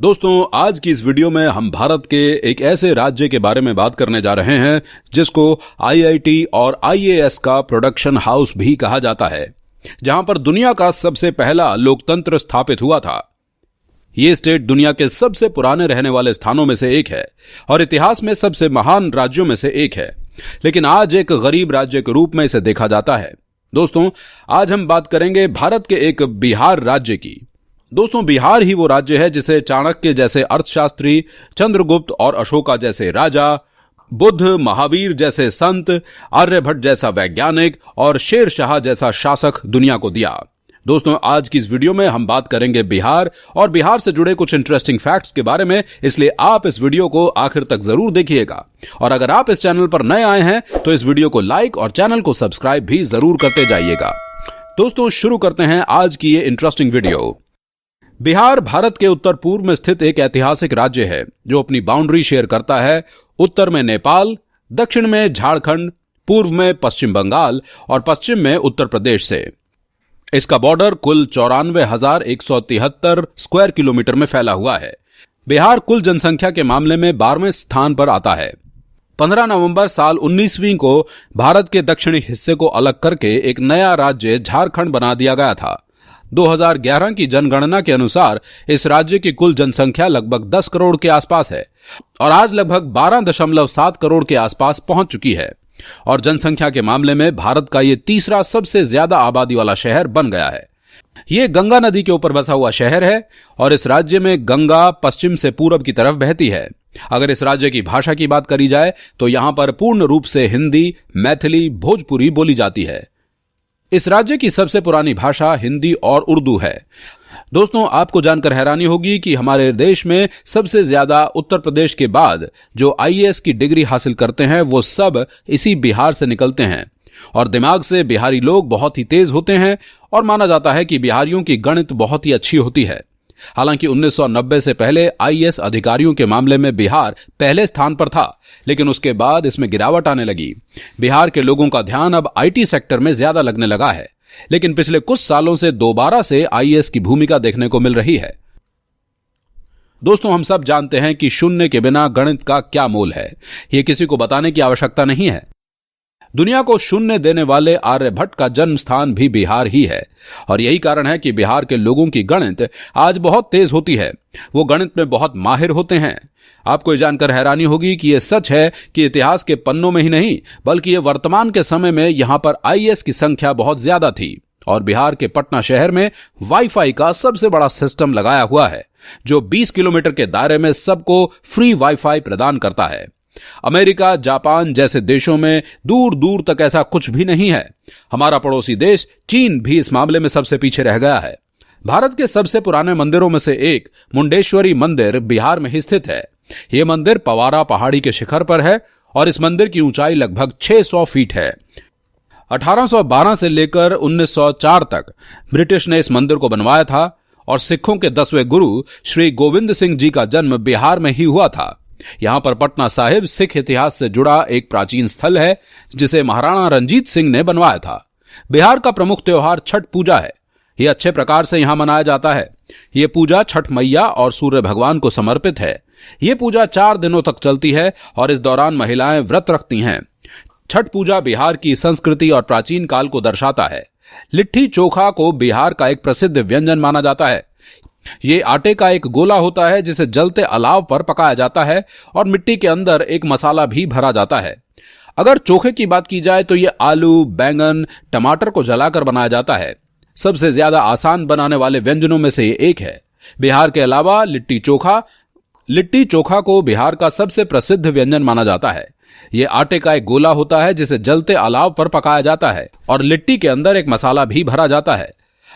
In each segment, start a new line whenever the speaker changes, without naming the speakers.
दोस्तों, आज की इस वीडियो में हम भारत के एक ऐसे राज्य के बारे में बात करने जा रहे हैं जिसको आईआईटी और आईएएस का प्रोडक्शन हाउस भी कहा जाता है, जहां पर दुनिया का सबसे पहला लोकतंत्र स्थापित हुआ था। ये स्टेट दुनिया के सबसे पुराने रहने वाले स्थानों में से एक है और इतिहास में सबसे महान राज्यों में से एक है, लेकिन आज एक गरीब राज्य के रूप में इसे देखा जाता है। दोस्तों, आज हम बात करेंगे भारत के एक बिहार राज्य की। दोस्तों, बिहार ही वो राज्य है जिसे चाणक्य जैसे अर्थशास्त्री, चंद्रगुप्त और अशोका जैसे राजा, बुद्ध, महावीर जैसे संत, आर्यभट्ट जैसा वैज्ञानिक और शेर शाह जैसा शासक दुनिया को दिया। दोस्तों, आज की इस वीडियो में हम बात करेंगे बिहार और बिहार से जुड़े कुछ इंटरेस्टिंग फैक्ट्स के बारे में, इसलिए आप इस वीडियो को आखिर तक जरूर देखिएगा। और अगर आप इस चैनल पर नए आए हैं तो इस वीडियो को लाइक और चैनल को सब्सक्राइब भी जरूर करते जाइएगा। दोस्तों, शुरू करते हैं आज की ये इंटरेस्टिंग वीडियो। बिहार भारत के उत्तर पूर्व में स्थित एक ऐतिहासिक राज्य है जो अपनी बाउंड्री शेयर करता है उत्तर में नेपाल, दक्षिण में झारखंड, पूर्व में पश्चिम बंगाल और पश्चिम में उत्तर प्रदेश से। इसका बॉर्डर कुल 94,173 स्क्वायर किलोमीटर में फैला हुआ है। बिहार कुल जनसंख्या के मामले में 12वें स्थान पर आता है। 15 नवंबर साल 19वीं को भारत के दक्षिणी हिस्से को अलग करके एक नया राज्य झारखंड बना दिया गया था। 2011 की जनगणना के अनुसार इस राज्य की कुल जनसंख्या लगभग 10 करोड़ के आसपास है और आज लगभग 12.7 करोड़ के आसपास पहुंच चुकी है और जनसंख्या के मामले में भारत का ये तीसरा सबसे ज्यादा आबादी वाला शहर बन गया है। ये गंगा नदी के ऊपर बसा हुआ शहर है और इस राज्य में गंगा पश्चिम से पूरब की तरफ बहती है। अगर इस राज्य की भाषा की बात करी जाए तो यहां पर पूर्ण रूप से हिंदी, मैथिली, भोजपुरी बोली जाती है। इस राज्य की सबसे पुरानी भाषा हिंदी और उर्दू है। दोस्तों, आपको जानकर हैरानी होगी कि हमारे देश में सबसे ज्यादा उत्तर प्रदेश के बाद जो आईएएस की डिग्री हासिल करते हैं वो सब इसी बिहार से निकलते हैं और दिमाग से बिहारी लोग बहुत ही तेज होते हैं और माना जाता है कि बिहारियों की गणित बहुत ही अच्छी होती है। हालांकि 1990 से पहले आईएएस अधिकारियों के मामले में बिहार पहले स्थान पर था, लेकिन उसके बाद इसमें गिरावट आने लगी। बिहार के लोगों का ध्यान अब आईटी सेक्टर में ज्यादा लगने लगा है, लेकिन पिछले कुछ सालों से दोबारा से आईएएस की भूमिका देखने को मिल रही है। दोस्तों, हम सब जानते हैं कि शून्य के बिना गणित का क्या मोल है, यह किसी को बताने की आवश्यकता नहीं है। दुनिया को शून्य देने वाले आर्यभट्ट का जन्म स्थान भी बिहार ही है और यही कारण है कि बिहार के लोगों की गणित आज बहुत तेज होती है। वो गणित में बहुत माहिर होते हैं। आपको ये जानकर हैरानी होगी कि यह सच है कि इतिहास के पन्नों में ही नहीं बल्कि ये वर्तमान के समय में यहां पर आईएएस की संख्या बहुत ज्यादा थी और बिहार के पटना शहर में वाईफाई का सबसे बड़ा सिस्टम लगाया हुआ है जो 20 किलोमीटर के दायरे में सबको फ्री वाईफाई प्रदान करता है। अमेरिका, जापान जैसे देशों में दूर दूर तक ऐसा कुछ भी नहीं है। हमारा पड़ोसी देश चीन भी इस मामले में सबसे पीछे रह गया है। भारत के सबसे पुराने मंदिरों में से एक मुंडेश्वरी मंदिर बिहार में ही स्थित है। यह मंदिर पवारा पहाड़ी के शिखर पर है और इस मंदिर की ऊंचाई लगभग 600 फीट है। 1812 से लेकर 1904 तक ब्रिटिश ने इस मंदिर को बनवाया था और सिखों के 10वें गुरु श्री गोविंद सिंह जी का जन्म बिहार में ही हुआ था। यहां पर पटना साहिब सिख इतिहास से जुड़ा एक प्राचीन स्थल है जिसे महाराणा रंजीत सिंह ने बनवाया था। बिहार का प्रमुख त्योहार छठ पूजा है। यह अच्छे प्रकार से यहां मनाया जाता है। यह पूजा छठ मैया और सूर्य भगवान को समर्पित है। यह पूजा 4 दिनों तक चलती है और इस दौरान महिलाएं व्रत रखती हैं। छठ पूजा बिहार की संस्कृति और प्राचीन काल को दर्शाता है। लिट्टी चोखा को बिहार का एक प्रसिद्ध व्यंजन माना जाता है। ये आटे का एक गोला होता है जिसे जलते अलाव पर पकाया जाता है और मिट्टी के अंदर एक मसाला भी भरा जाता है। अगर चोखे की बात की जाए तो ये आलू, बैंगन, टमाटर को जलाकर बनाया जाता है। सबसे ज्यादा आसान बनाने वाले व्यंजनों में से एक है। बिहार के अलावा लिट्टी चोखा को बिहार का सबसे प्रसिद्ध व्यंजन माना जाता है। यह आटे का एक गोला होता है जिसे जलते अलाव पर पकाया जाता है और लिट्टी के अंदर एक मसाला भी भरा जाता है।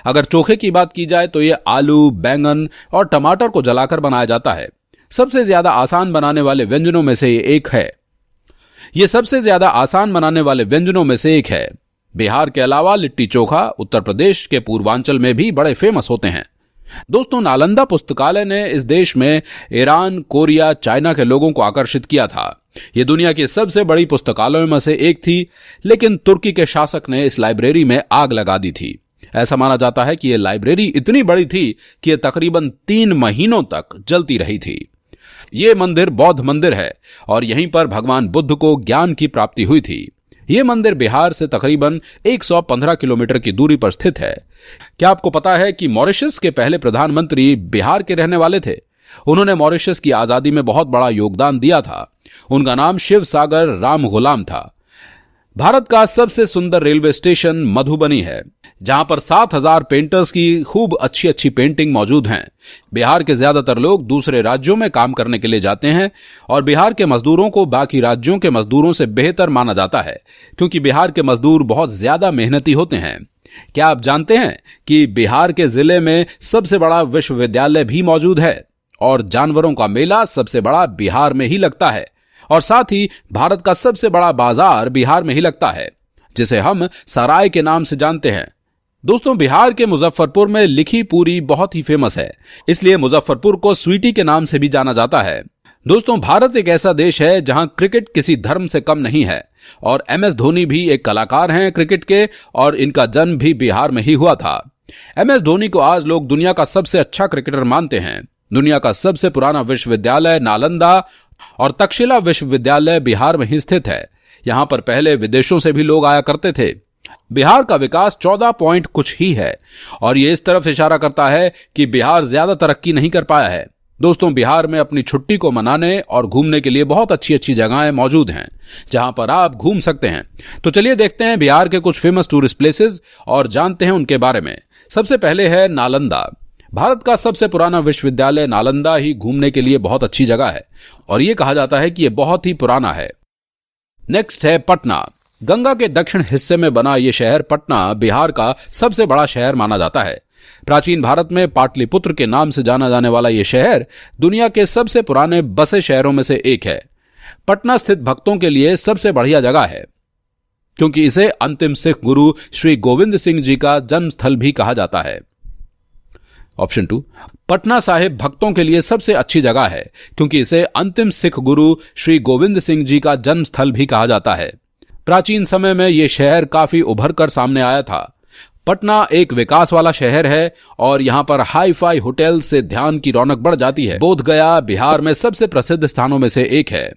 अगर चोखे की बात की जाए तो यह आलू, बैंगन और टमाटर को जलाकर बनाया जाता है। सबसे ज्यादा आसान बनाने वाले व्यंजनों में से एक है। बिहार के अलावा लिट्टी चोखा उत्तर प्रदेश के पूर्वांचल में भी बड़े फेमस होते हैं। दोस्तों, नालंदा पुस्तकालय ने इस देश में ईरान, कोरिया, चाइना के लोगों को आकर्षित किया था। यह दुनिया की सबसे बड़ी पुस्तकालयों में से एक थी, लेकिन तुर्की के शासक ने इस लाइब्रेरी में आग लगा दी थी ऐसा माना जाता है कि यह लाइब्रेरी इतनी बड़ी थी कि यह तकरीबन 3 महीनों तक जलती रही थी। यह मंदिर बौद्ध मंदिर है और यहीं पर भगवान बुद्ध को ज्ञान की प्राप्ति हुई थी। यह मंदिर बिहार से तकरीबन 115 किलोमीटर की दूरी पर स्थित है। क्या आपको पता है कि मॉरिशस के पहले प्रधानमंत्री बिहार के रहने वाले थे? उन्होंने मॉरिशस की आजादी में बहुत बड़ा योगदान दिया था। उनका नाम शिव सागर राम गुलाम था। भारत का सबसे सुंदर रेलवे स्टेशन मधुबनी है, जहां पर 7000 पेंटर्स की खूब अच्छी अच्छी पेंटिंग मौजूद हैं। बिहार के ज्यादातर लोग दूसरे राज्यों में काम करने के लिए जाते हैं और बिहार के मजदूरों को बाकी राज्यों के मजदूरों से बेहतर माना जाता है, क्योंकि बिहार के मजदूर बहुत ज्यादा मेहनती होते हैं। क्या आप जानते हैं कि बिहार के जिले में सबसे बड़ा विश्वविद्यालय भी मौजूद है और जानवरों का मेला सबसे बड़ा बिहार में ही लगता है, और साथ ही भारत का सबसे बड़ा बाजार बिहार में ही लगता है, जिसे हम सराय के नाम से जानते हैं। दोस्तों, बिहार के मुजफ्फरपुर में लिखी पूरी बहुत ही फेमस है, इसलिए मुजफ्फरपुर को स्वीटी के नाम से भी जाना जाता है। दोस्तों, भारत एक ऐसा देश है जहां क्रिकेट किसी धर्म से कम नहीं है और MS धोनी भी एक कलाकार हैं क्रिकेट के, और इनका जन्म भी बिहार में ही हुआ था। MS धोनी को आज लोग दुनिया का सबसे अच्छा क्रिकेटर मानते हैं। दुनिया का सबसे पुराना विश्वविद्यालय नालंदा और तक्षशिला विश्वविद्यालय बिहार में ही स्थित है। यहां पर पहले विदेशों से भी लोग आया करते थे। बिहार का विकास 14 पॉइंट कुछ ही है और यह इस तरफ इशारा करता है कि बिहार ज्यादा तरक्की नहीं कर पाया है। दोस्तों, बिहार में अपनी छुट्टी को मनाने और घूमने के लिए बहुत अच्छी अच्छी जगहें मौजूद हैं, जहां पर आप घूम सकते हैं। तो चलिए देखते हैं बिहार के कुछ फेमस टूरिस्ट प्लेसेस और जानते हैं उनके बारे में। सबसे पहले है नालंदा। भारत का सबसे पुराना विश्वविद्यालय नालंदा ही घूमने के लिए बहुत अच्छी जगह है और यह कहा जाता है कि यह बहुत ही पुराना है। नेक्स्ट है पटना। गंगा के दक्षिण हिस्से में बना यह शहर पटना बिहार का सबसे बड़ा शहर माना जाता है। प्राचीन भारत में पाटलिपुत्र के नाम से जाना जाने वाला यह शहर दुनिया के सबसे पुराने बसे शहरों में से एक है। पटना स्थित भक्तों के लिए सबसे बढ़िया जगह है, क्योंकि इसे अंतिम सिख गुरु श्री गोविंद सिंह जी का जन्म स्थल भी कहा जाता है। ऑप्शन 2, पटना साहिब भक्तों के लिए सबसे अच्छी जगह है, क्योंकि इसे अंतिम सिख गुरु श्री गोविंद सिंह जी का जन्म स्थल भी कहा जाता है। प्राचीन समय में यह शहर काफी उभर कर सामने आया था। पटना एक विकास वाला शहर है और यहां पर हाई फाई होटल से ध्यान की रौनक बढ़ जाती है। बोध गया बिहार में सबसे प्रसिद्ध स्थानों में से एक है।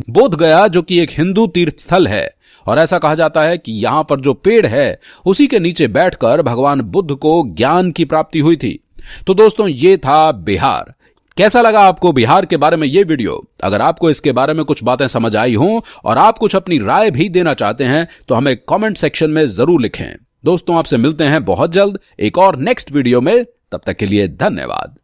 बोध गया जो कि एक हिंदू तीर्थ स्थल है और ऐसा कहा जाता है कि यहां पर जो पेड़ है उसी के नीचे बैठकर भगवान बुद्ध को ज्ञान की प्राप्ति हुई थी। तो दोस्तों, ये था बिहार। कैसा लगा आपको बिहार के बारे में ये वीडियो? अगर आपको इसके बारे में कुछ बातें समझ आई हों और आप कुछ अपनी राय भी देना चाहते हैं तो हमें कमेंट सेक्शन में जरूर लिखें। दोस्तों, आपसे मिलते हैं बहुत जल्द एक और नेक्स्ट वीडियो में। तब तक के लिए धन्यवाद।